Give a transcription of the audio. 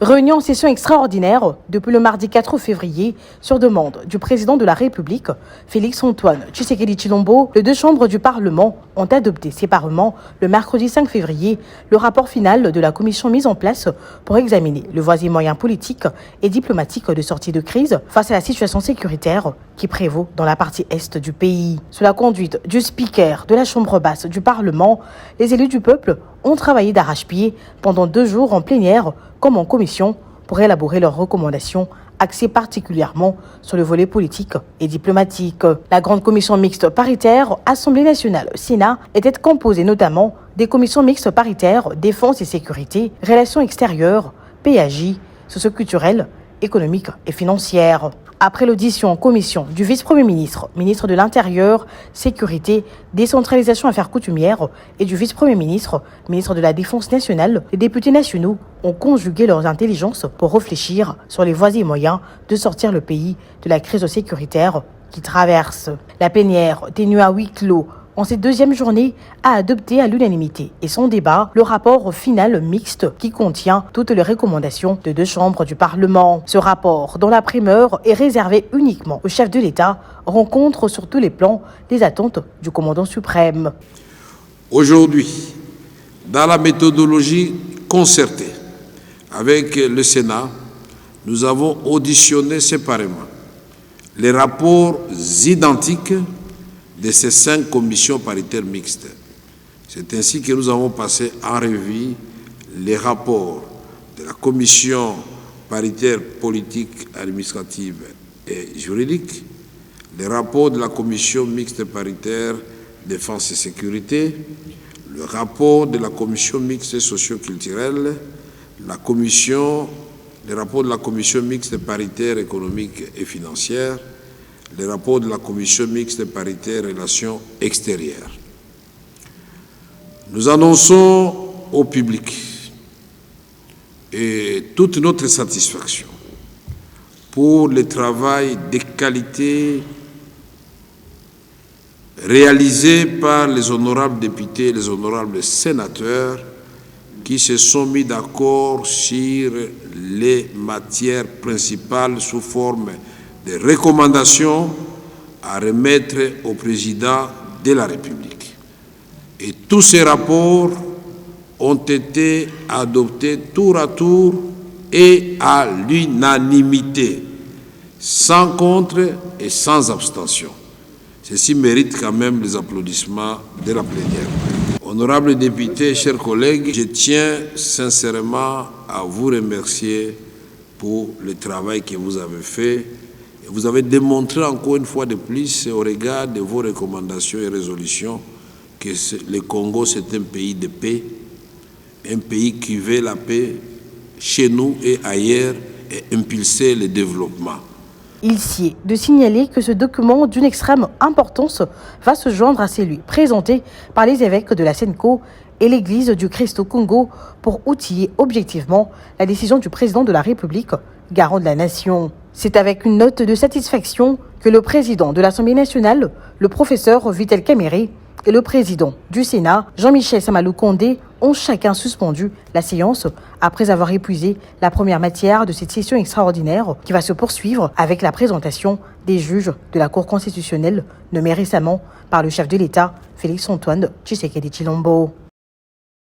Réunion en session extraordinaire depuis le mardi 4 février sur demande du président de la République, Félix-Antoine Tshisekedi Tshilombo. Les deux chambres du Parlement ont adopté séparément le mercredi 5 février le rapport final de la commission mise en place pour examiner le voies et moyens politiques et diplomatiques de sortie de crise face à la situation sécuritaire qui prévaut dans la partie est du pays. Sous la conduite du speaker de la chambre basse du Parlement, les élus du peuple ont travaillé d'arrache-pied pendant 2 jours en plénière comme en commission pour élaborer leurs recommandations axées particulièrement sur le volet politique et diplomatique. La grande commission mixte paritaire Assemblée nationale Sénat était composée notamment des commissions mixtes paritaires Défense et sécurité, Relations extérieures, PAJ, socioculturelle, économique et financière. Après l'audition en commission du vice-premier ministre, ministre de l'Intérieur, Sécurité, Décentralisation Affaires coutumières et du vice-premier ministre, ministre de la Défense nationale, les députés nationaux ont conjugué leurs intelligences pour réfléchir sur les voies et moyens de sortir le pays de la crise sécuritaire qu'il traverse. La plénière, tenue à huis clos, en cette deuxième journée, a adopté à l'unanimité et sans débat le rapport final mixte qui contient toutes les recommandations de 2 chambres du Parlement. Ce rapport, dont la primeur est réservée uniquement au chef de l'État, rencontre sur tous les plans les attentes du commandant suprême. Aujourd'hui, dans la méthodologie concertée avec le Sénat, nous avons auditionné séparément les rapports identiques de ces 5 commissions paritaires mixtes. C'est ainsi que nous avons passé en revue les rapports de la commission paritaire politique, administrative et juridique, les rapports de la commission mixte paritaire défense et sécurité, le rapport de la commission mixte socio-culturelle, les rapports de la commission mixte paritaire économique et financière, les rapports de la commission mixte paritaire relations extérieures. Nous annonçons au public et toute notre satisfaction pour le travail de qualité réalisé par les honorables députés et les honorables sénateurs qui se sont mis d'accord sur les matières principales sous forme des recommandations à remettre au président de la République. Et tous ces rapports ont été adoptés tour à tour et à l'unanimité, sans contre et sans abstention. Ceci mérite quand même les applaudissements de la plénière. Honorables députés, chers collègues, je tiens sincèrement à vous remercier pour le travail que vous avez fait. Vous avez démontré encore une fois de plus, au regard de vos recommandations et résolutions, que le Congo, c'est un pays de paix, un pays qui veut la paix chez nous et ailleurs et impulser le développement. Il s'y est de signaler que ce document d'une extrême importance va se joindre à celui présenté par les évêques de la Senko et l'Église du Christ au Congo pour outiller objectivement la décision du président de la République, garant de la nation. C'est avec une note de satisfaction que le président de l'Assemblée nationale, le professeur Vital Kamerhe, et le président du Sénat, Jean-Michel Samalou Condé, ont chacun suspendu la séance après avoir épuisé la première matière de cette session extraordinaire qui va se poursuivre avec la présentation des juges de la Cour constitutionnelle nommés récemment par le chef de l'État, Félix-Antoine Tshisekedi Tshilombo.